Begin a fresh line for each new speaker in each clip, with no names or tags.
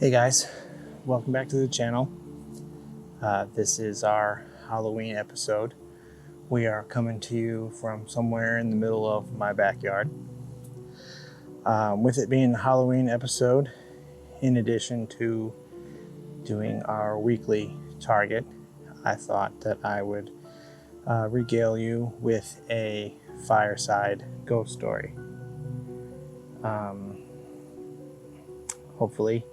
Hey guys, welcome back to the channel. This is our Halloween episode. We are coming to you from somewhere in the middle of my backyard. With it being the Halloween episode, in addition to doing our weekly target, I thought that I would regale you with a fireside ghost story. Hopefully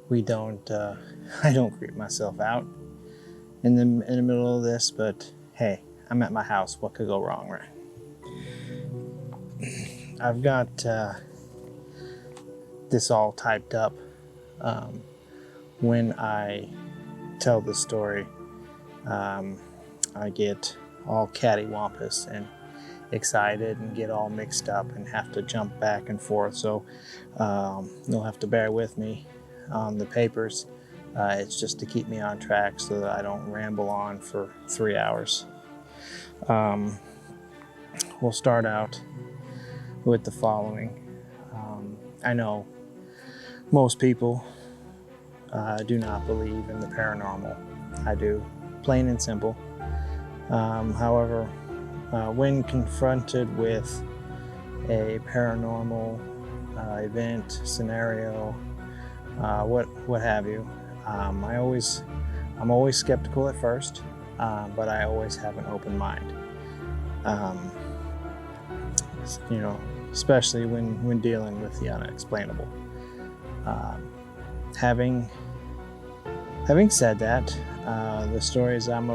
we don't I don't creep myself out in the middle of this, but hey, I'm at my house, what could go wrong, right? I've got this all typed up. When I tell the story, I get all cattywampus and excited and get all mixed up and have to jump back and forth, so you'll have to bear with me on the papers. It's just to keep me on track so that I don't ramble on for 3 hours. We'll start out with the following. I know most people do not believe in the paranormal. I do, plain and simple. However, when confronted with a paranormal event, scenario, what have you, I'm always skeptical at first, but I always have an open mind. Especially when dealing with the unexplainable. Having said that, the stories I'm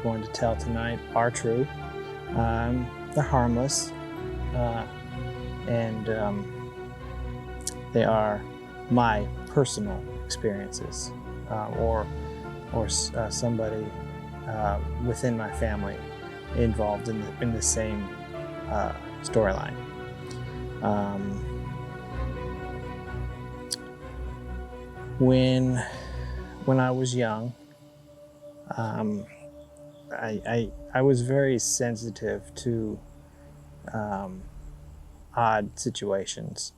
going to tell tonight are true. They're harmless, and they are my personal experiences, or somebody within my family involved in the same storyline. When I was young, I was very sensitive to odd situations.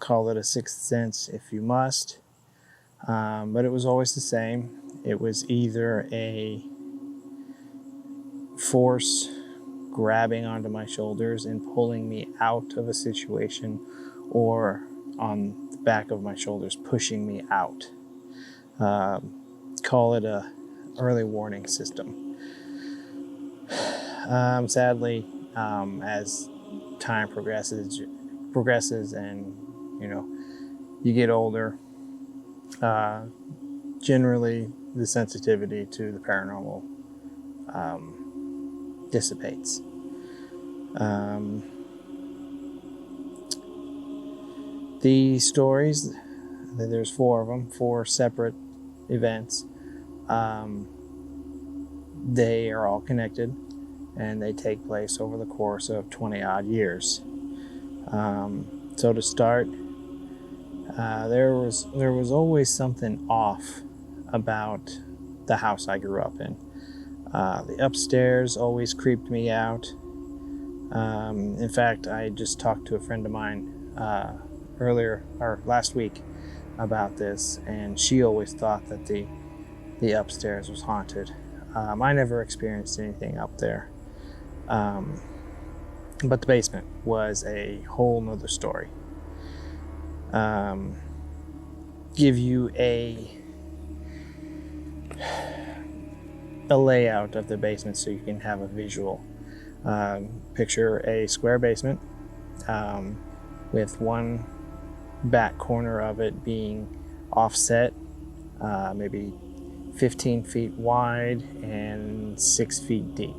Call it a sixth sense if you must, but it was always the same. It was either a force grabbing onto my shoulders and pulling me out of a situation, or on the back of my shoulders pushing me out. Call it a early warning system. Sadly, as time progresses and you get older, generally the sensitivity to the paranormal dissipates. The stories, there's 4 of them, 4 separate events. They are all connected, and they take place over the course of 20 odd years. So to start, there was always something off about the house I grew up in. The upstairs always creeped me out. In fact, I just talked to a friend of mine last week about this, and she always thought that the upstairs was haunted. I never experienced anything up there, but the basement was a whole nother story. Give you a layout of the basement so you can have a visual. Picture a square basement, with one back corner of it being offset, maybe 15 feet wide and 6 feet deep.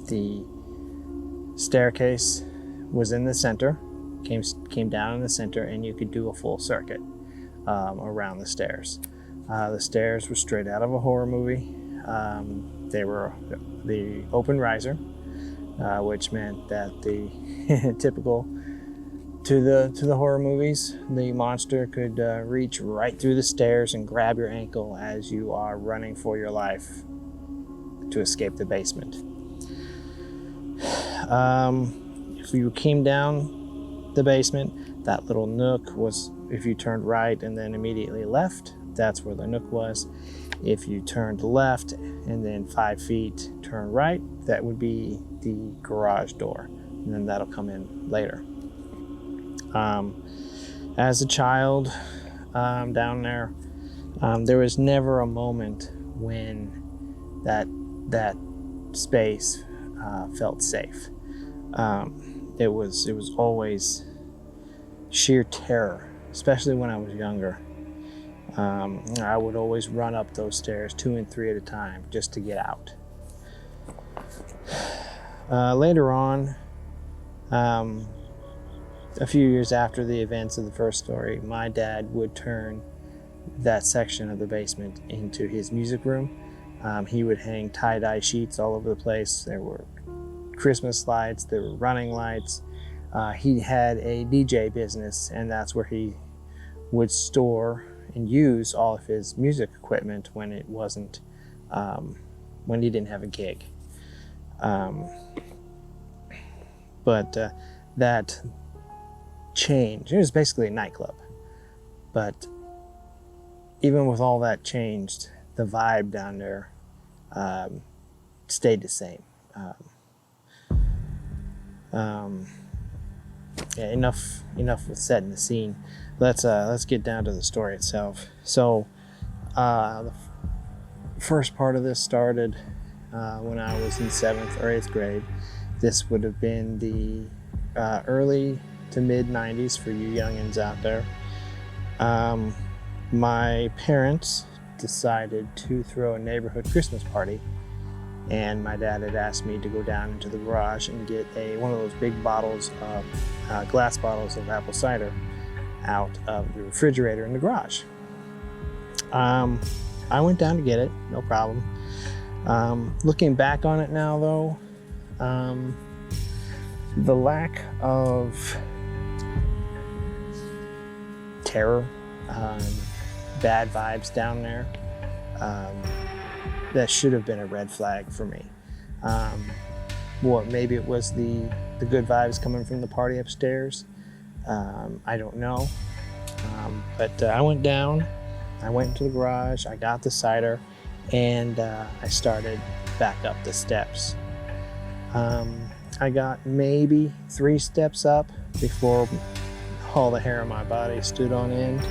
The staircase was in the center, came down in the center, and you could do a full circuit around the stairs. The stairs were straight out of a horror movie. They were the open riser, which meant that the typical to the horror movies, the monster could reach right through the stairs and grab your ankle as you are running for your life to escape the basement. If you came down the basement, that little nook was if you turned right and then immediately left, that's where the nook was. If you turned left and then 5 feet turn right, that would be the garage door, and then that'll come in later. As a child down there, there was never a moment when that space felt safe. It was always sheer terror, especially when I was younger. I would always run up those stairs 2 and 3 at a time just to get out. Later on, a few years after the events of the first story, my dad would turn that section of the basement into his music room. He would hang tie-dye sheets all over the place. There were Christmas lights, there were running lights. He had a DJ business, and that's where he would store and use all of his music equipment when it wasn't, when he didn't have a gig. But that change, it was basically a nightclub. But even with all that changed, the vibe down there stayed the same. Yeah, enough with setting the scene. Let's get down to the story itself. So the first part of this started when I was in 7th or 8th grade. This would have been the early to mid 90s for you youngins out there. My parents decided to throw a neighborhood Christmas party, and my dad had asked me to go down into the garage and get one of those big bottles of glass bottles of apple cider out of the refrigerator in the garage. I went down to get it, no problem. Looking back on it now though, the lack of terror, bad vibes down there, that should have been a red flag for me. Maybe it was the good vibes coming from the party upstairs. I don't know. But I went down, I went into the garage, I got the cider, and I started back up the steps. I got maybe 3 steps up before all the hair on my body stood on end.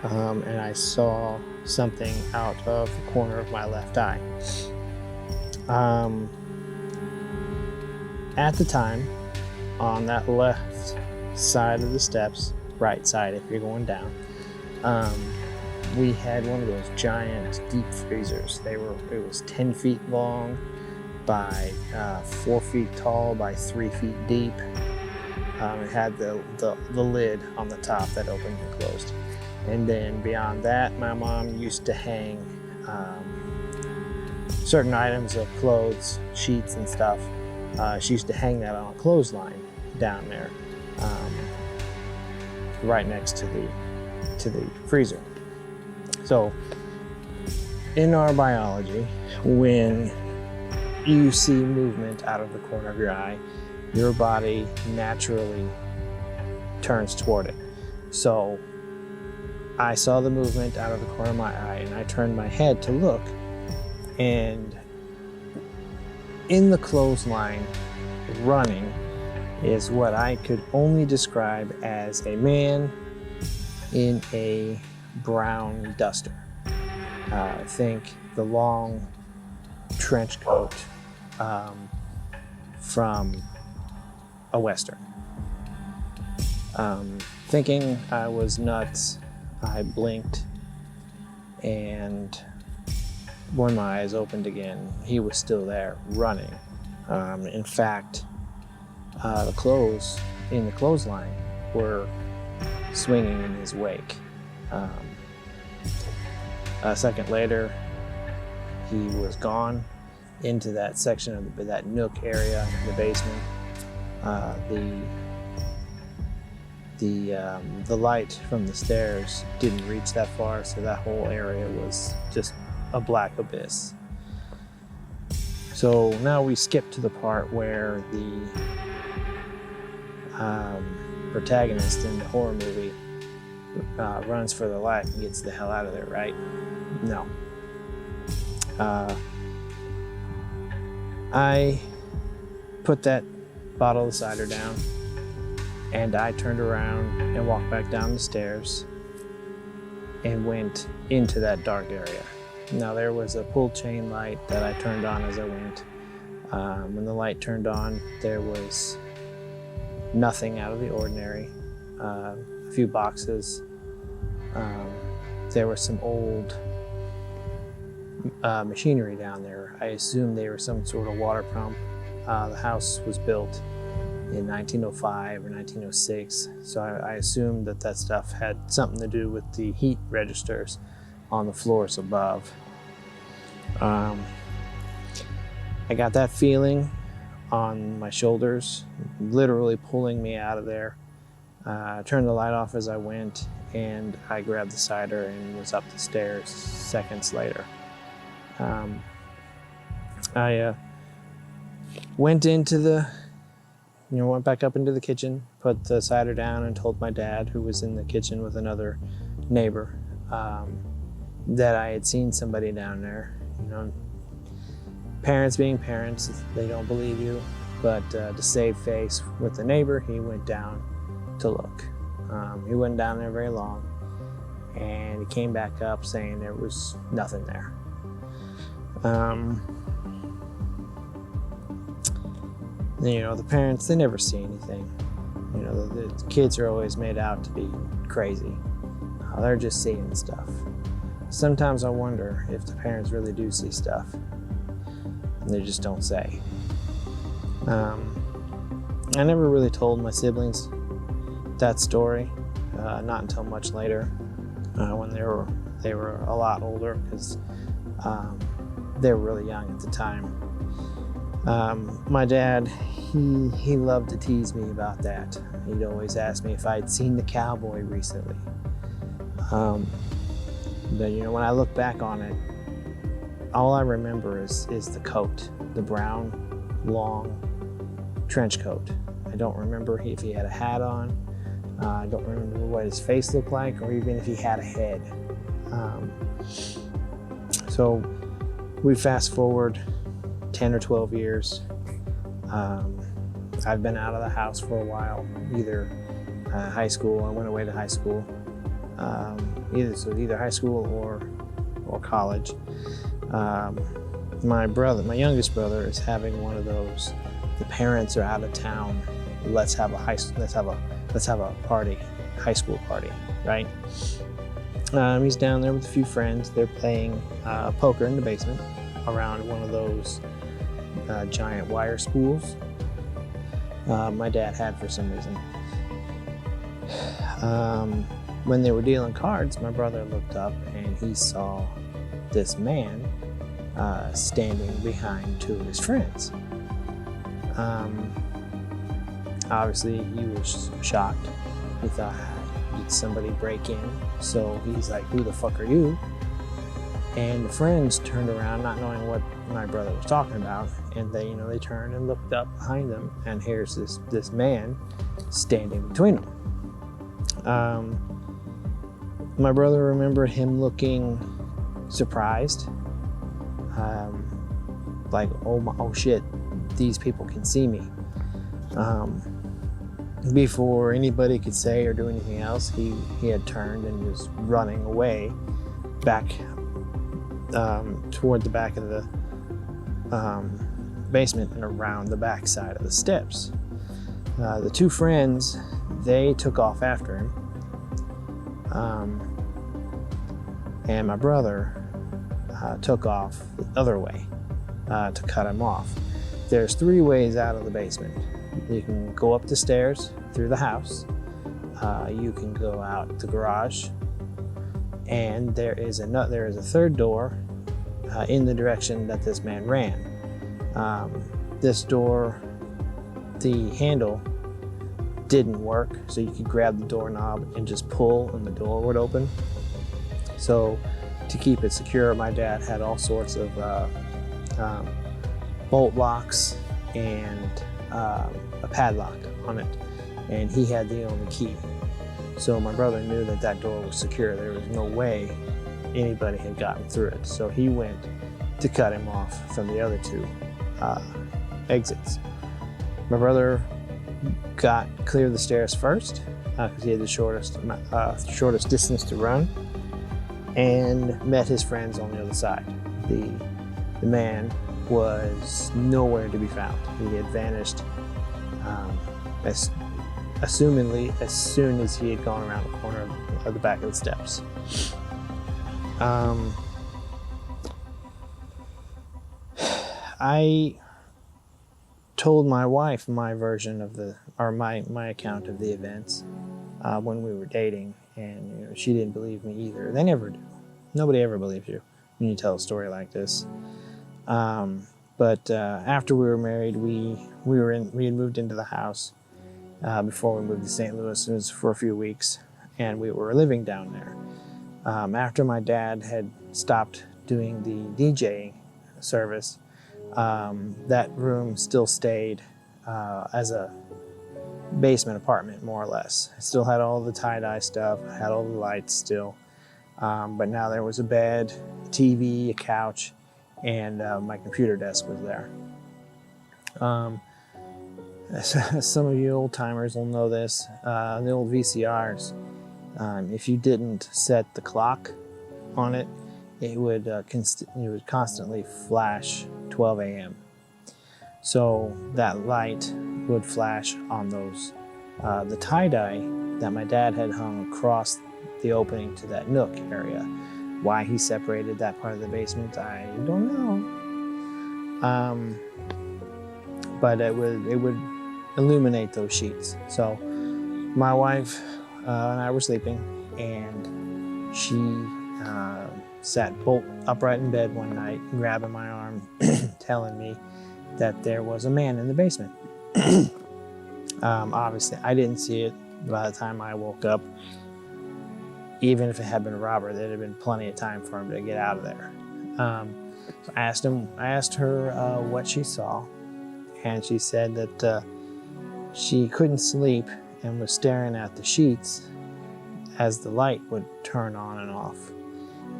And I saw something out of the corner of my left eye. At the time, on that left side of the steps, right side if you're going down, we had one of those giant deep freezers. It was 10 feet long by 4 feet tall by 3 feet deep. It had the lid on the top that opened and closed. And then beyond that, my mom used to hang certain items of clothes, sheets and stuff. She used to hang that on a clothesline down there, right next to the freezer. So in our biology, when you see movement out of the corner of your eye, your body naturally turns toward it. So I saw the movement out of the corner of my eye, and I turned my head to look, and in the clothesline running is what I could only describe as a man in a brown duster. Think the long trench coat from a Western. Thinking I was nuts, I blinked, and when my eyes opened again, he was still there, running. In fact, the clothes in the clothesline were swinging in his wake. A second later, he was gone into that section of that nook area in the basement. The light from the stairs didn't reach that far, so that whole area was just a black abyss. So now we skip to the part where the protagonist in the horror movie runs for their life and gets the hell out of there, right? No. I put that bottle of cider down, and I turned around and walked back down the stairs and went into that dark area. Now, there was a pull chain light that I turned on as I went. When the light turned on, there was nothing out of the ordinary. A few boxes. There was some old machinery down there. I assume they were some sort of water pump. The house was built in 1905 or 1906, so I assumed that stuff had something to do with the heat registers on the floors above. I got that feeling on my shoulders, literally pulling me out of there. I turned the light off as I went, and I grabbed the cider and was up the stairs seconds later. I went back up into the kitchen, put the cider down, and told my dad, who was in the kitchen with another neighbor, that I had seen somebody down there. You know, parents being parents, they don't believe you, but to save face with the neighbor, he went down to look. He wasn't down there very long, and he came back up saying there was nothing there. You know, the parents, they never see anything. You know, the kids are always made out to be crazy. They're just seeing stuff. Sometimes I wonder if the parents really do see stuff, and they just don't say. I never really told my siblings that story, not until much later, when they were a lot older, because they were really young at the time. My dad, he loved to tease me about that. He'd always ask me if I'd seen the cowboy recently. But you know, when I look back on it, all I remember is the coat, the brown, long trench coat. I don't remember if he had a hat on. I don't remember what his face looked like, or even if he had a head. So we fast forward 10 or 12 years. I've been out of the house for a while, either high school. I went away to high school, either high school or college. My youngest brother, is having one of those. The parents are out of town. Let's have a party, high school party, right? He's down there with a few friends. They're playing poker in the basement around one of those giant wire spools my dad had for some reason. When they were dealing cards, my brother looked up and he saw this man standing behind two of his friends. Obviously, he was shocked. He thought, did somebody break in? So he's like, who the fuck are you? And the friends turned around, not knowing what my brother was talking about, and they turned and looked up behind them, and here's this man standing between them. My brother remembered him looking surprised, like, oh shit, these people can see me. Before anybody could say or do anything else, he had turned and was running away back toward the back of the basement and around the back side of the steps. The two friends, they took off after him, and my brother took off the other way to cut him off. There's 3 ways out of the basement. You can go up the stairs through the house, you can go out the garage, and there is a 3rd door in the direction that this man ran. This door, the handle didn't work, so you could grab the doorknob and just pull and the door would open. So to keep it secure, my dad had all sorts of bolt locks and a padlock on it, and he had the only key. So my brother knew that that door was secure. There was no way anybody had gotten through it. So he went to cut him off from the other two exits. My brother cleared the stairs first because he had the shortest distance to run, and met his friends on the other side. The man was nowhere to be found. He had vanished assumingly as soon as he had gone around the corner of the back of the steps. I told my wife my version of my account of the events when we were dating, and she didn't believe me either. They never do. Nobody ever believes you when you tell a story like this. But after we were married, we had moved into the house before we moved to St. Louis. It was for a few weeks, and we were living down there. After my dad had stopped doing the DJing service, that room still stayed as a basement apartment, more or less. It still had all the tie-dye stuff, had all the lights still, but now there was a bed, a TV, a couch, and my computer desk was there. Some of you old-timers will know this. The old VCRs, if you didn't set the clock on it, it would constantly flash 12 a.m. So that light would flash on those. The tie-dye that my dad had hung across the opening to that nook area. Why he separated that part of the basement, I don't know. But it would illuminate those sheets. So my wife and I were sleeping, and she sat bolt upright in bed one night, grabbing my arm, telling me that there was a man in the basement. Obviously, I didn't see it. By the time I woke up, even if it had been a robber, there'd have been plenty of time for him to get out of there. So I asked her what she saw, and she said that she couldn't sleep and was staring at the sheets as the light would turn on and off.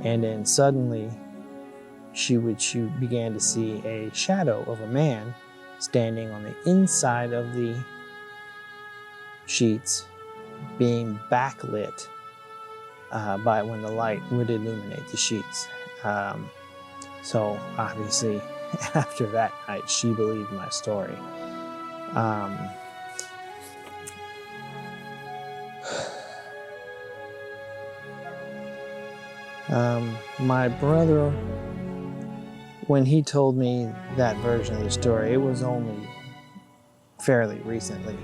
And then suddenly she began to see a shadow of a man standing on the inside of the sheets, being backlit by when the light would illuminate the sheets. So obviously after that night, she believed my story. My brother, when he told me that version of the story, it was only fairly recently.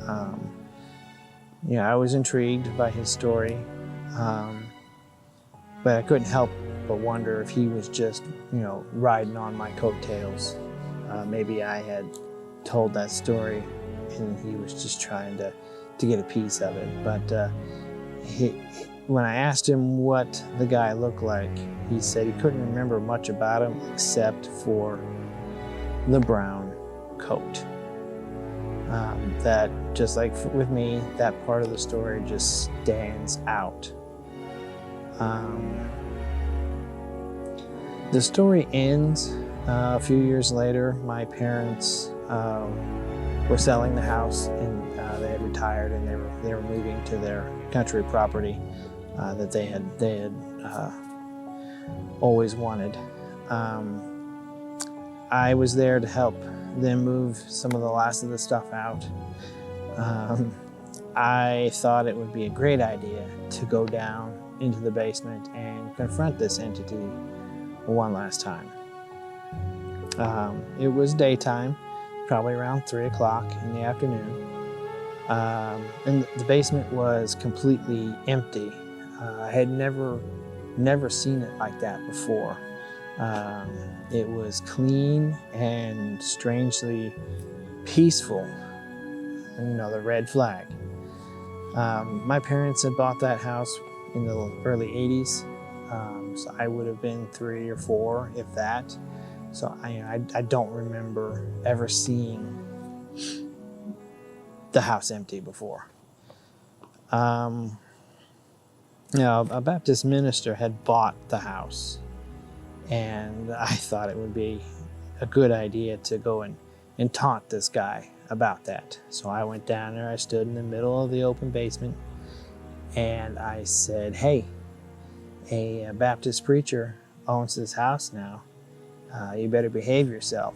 I was intrigued by his story, but I couldn't help but wonder if he was just, riding on my coattails. Maybe I had told that story and he was just trying to get a piece of it. But when I asked him what the guy looked like, he said he couldn't remember much about him except for the brown coat. That, just like with me, that part of the story just stands out. The story ends a few years later. My parents were selling the house, and they had retired, and they were moving to their country property that they had always wanted. I was there to help them move some of the last of the stuff out. I thought it would be a great idea to go down into the basement and confront this entity one last time. It was daytime, probably around 3 o'clock in the afternoon. And the basement was completely empty. I had never seen it like that before. It was clean and strangely peaceful. The red flag. My parents had bought that house in the early 80s. So I would have been 3 or 4, if that. So I don't remember ever seeing the house empty before. A Baptist minister had bought the house, and I thought it would be a good idea to go and taunt this guy about that. So I went down there, I stood in the middle of the open basement, and I said, hey, a Baptist preacher owns this house now. You better behave yourself.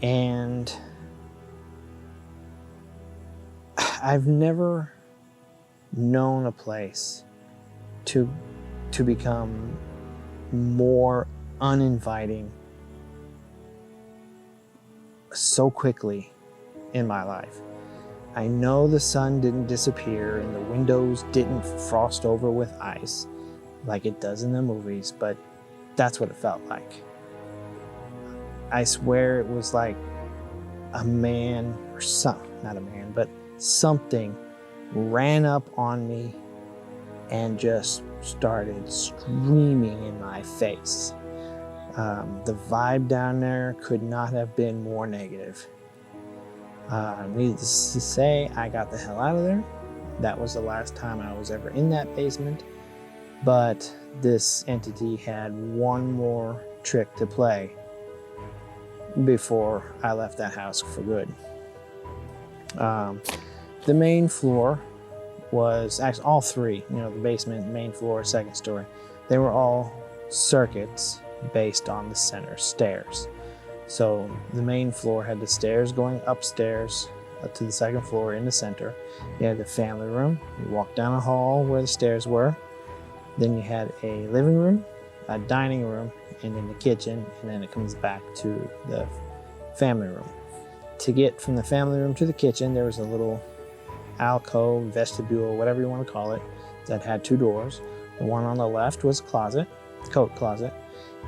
And I've never known a place to become more uninviting so quickly in my life. I know the sun didn't disappear and the windows didn't frost over with ice like it does in the movies, but that's what it felt like. I swear it was like a man, or not a man, but something ran up on me and just started screaming in my face. The vibe down there could not have been more negative. Needless to say, I got the hell out of there. That was the last time I was ever in that basement. But this entity had one more trick to play before I left that house for good. The main floor was actually all three, the basement, main floor, second story. They were all circuits based on the center stairs. So the main floor had the stairs going upstairs to the second floor in the center. You had the family room. You walked down a hall where the stairs were. Then you had a living room, a dining room, and then the kitchen, and then it comes back to the family room. To get from the family room to the kitchen, there was a little alcove, vestibule, whatever you want to call it, that had two doors. The one on the left was a closet, coat closet,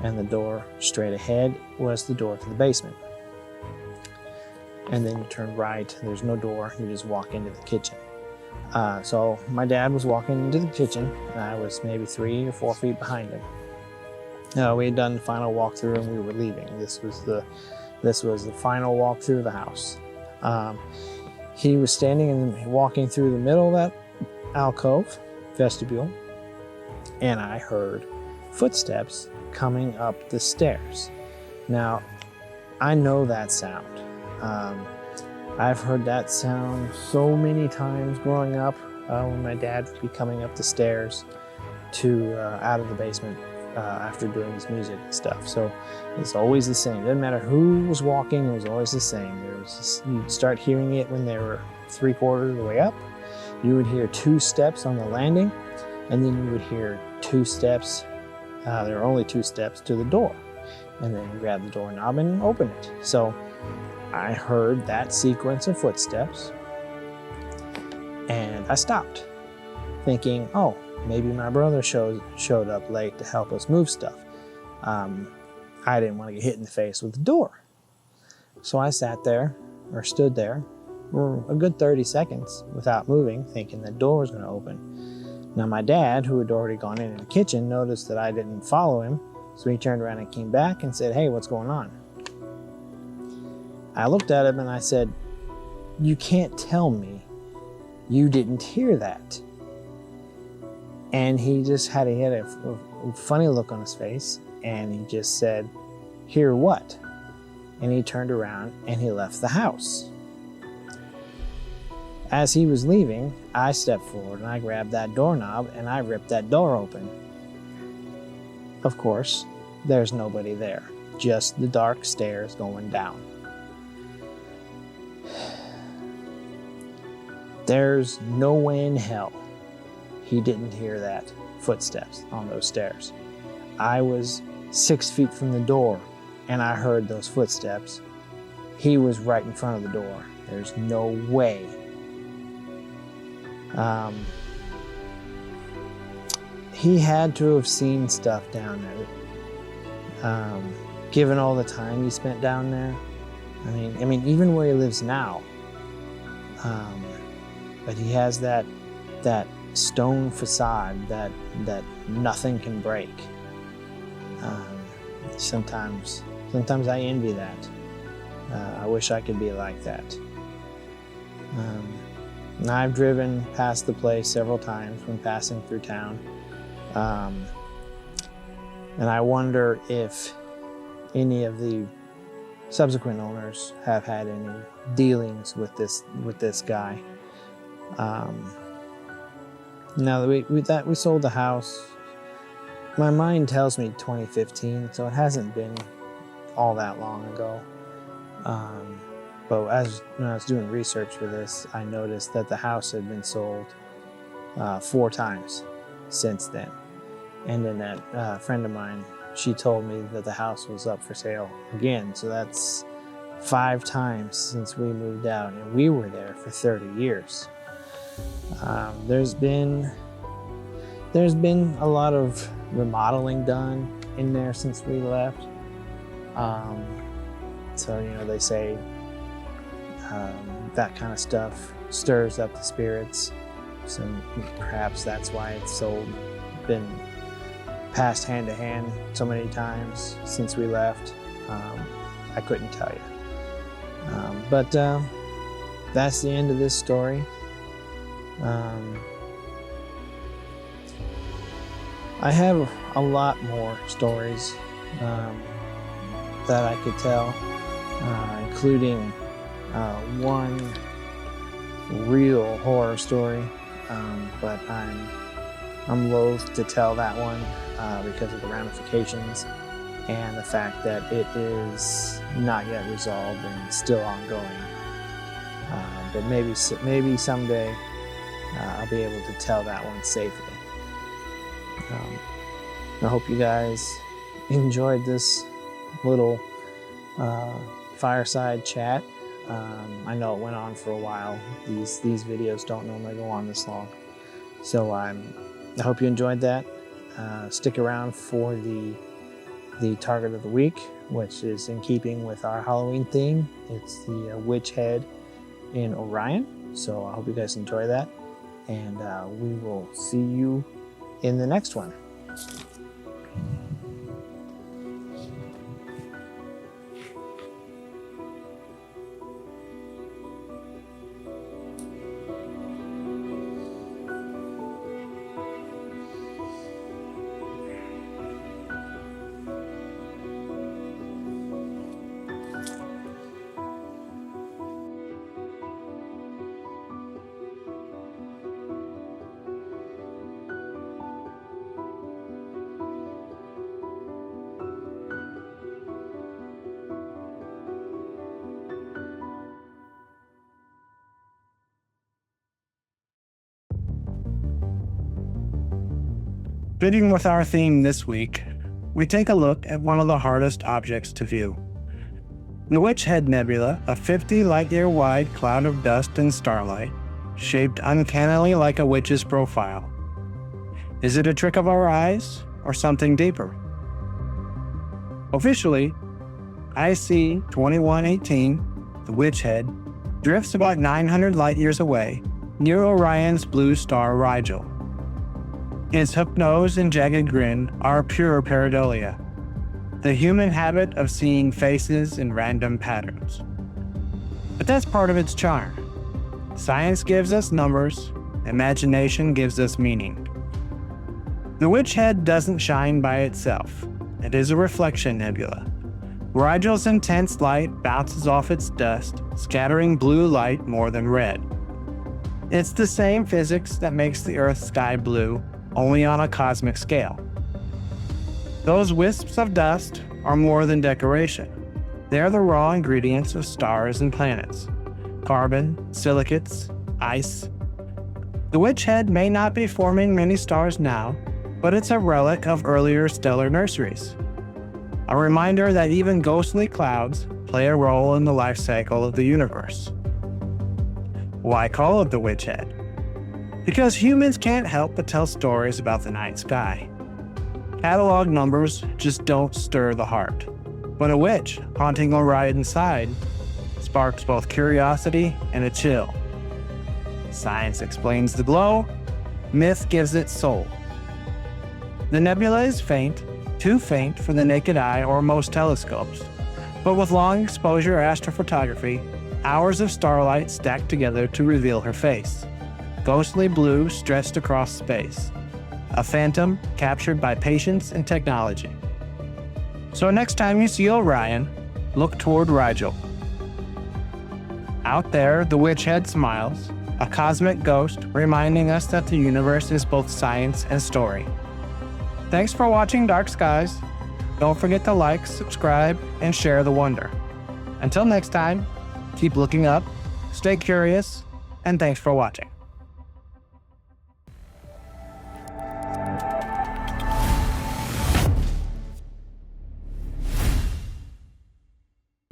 and the door straight ahead was the door to the basement. And then you turn right, there's no door, you just walk into the kitchen. So my dad was walking into the kitchen, and I was maybe 3 or 4 feet behind him. We had done the final walkthrough and we were leaving. This was the final walk through the house. He was standing and walking through the middle of that alcove, vestibule, and I heard footsteps coming up the stairs. Now, I know that sound. I've heard that sound so many times growing up when my dad would be coming up the stairs out of the basement after doing his music and stuff. So it's always the same. Doesn't matter who was walking, it was always the same. You'd start hearing it when they were 3/4 of the way up. You would hear 2 steps on the landing, and then you would hear 2 steps. There are only 2 steps to the door, and then you grab the doorknob and open it. So I heard that sequence of footsteps, and I stopped, thinking, oh, maybe my brother showed up late to help us move stuff. I didn't want to get hit in the face with the door. So I stood there for a good 30 seconds without moving, thinking the door was going to open. Now my dad, who had already gone in the kitchen, noticed that I didn't follow him, so he turned around and came back and said, hey, what's going on? I looked at him and I said, you can't tell me you didn't hear that. And he had a funny look on his face, and he just said, hear what? And he turned around and he left the house. As he was leaving, I stepped forward and I grabbed that doorknob and I ripped that door open. Of course, there's nobody there, just the dark stairs going down. There's no way in hell he didn't hear that footsteps on those stairs. I was 6 feet from the door and I heard those footsteps. He was right in front of the door. There's no way. He had to have seen stuff down there. Given all the time he spent down there. I mean, even where he lives now. But he has that stone facade that nothing can break. Sometimes I envy that. I wish I could be like that. And I've driven past the place several times when passing through town. And I wonder if any of the subsequent owners have had any dealings with this guy. Now that we sold the house, my mind tells me 2015, so it hasn't been all that long ago. But when I was doing research for this, I noticed that the house had been sold 4 times since then. And then that friend of mine, she told me that the house was up for sale again. So that's 5 times since we moved out, and we were there for 30 years. There's been a lot of remodeling done in there since we left. So, you know, they say that kind of stuff stirs up the spirits. So perhaps that's why it's been passed hand to hand so many times since we left. I couldn't tell you. But that's the end of this story. I have a lot more stories that I could tell, including one real horror story, but I'm loath to tell that one because of the ramifications and the fact that it is not yet resolved and still ongoing. But maybe someday I'll be able to tell that one safely. I hope you guys enjoyed this little fireside chat. I know it went on for a while. These videos don't normally go on this long. So I hope you enjoyed that. Stick around for the target of the week, which is in keeping with our Halloween theme. It's the Witch Head in Orion. So I hope you guys enjoy that. And we will see you in the next one.
Fitting with our theme this week, we take a look at one of the hardest objects to view. The Witch Head Nebula, a 50 light-year wide cloud of dust and starlight, shaped uncannily like a witch's profile. Is it a trick of our eyes or something deeper? Officially, IC 2118, the Witch Head, drifts about 900 light-years away near Orion's blue star Rigel. Its hook nose and jagged grin are pure pareidolia, the human habit of seeing faces in random patterns. But that's part of its charm. Science gives us numbers, imagination gives us meaning. The Witch Head doesn't shine by itself. It is a reflection nebula. Rigel's intense light bounces off its dust, scattering blue light more than red. It's the same physics that makes the Earth's sky blue, only on a cosmic scale. Those wisps of dust are more than decoration. They're the raw ingredients of stars and planets. Carbon, silicates, ice. The Witch Head may not be forming many stars now, but it's a relic of earlier stellar nurseries. A reminder that even ghostly clouds play a role in the life cycle of the universe. Why call it the Witch Head? Because humans can't help but tell stories about the night sky. Catalog numbers just don't stir the heart. But a witch haunting Orion's side sparks both curiosity and a chill. Science explains the glow, myth gives it soul. The nebula is faint, too faint for the naked eye or most telescopes, but with long exposure astrophotography, hours of starlight stacked together to reveal her face. Ghostly blue stretched across space. A phantom captured by patience and technology. So next time you see Orion, look toward Rigel. Out there, the Witch Head smiles, a cosmic ghost reminding us that the universe is both science and story. Thanks for watching Dark Skies. Don't forget to like, subscribe, and share the wonder. Until next time, keep looking up, stay curious, and thanks for watching.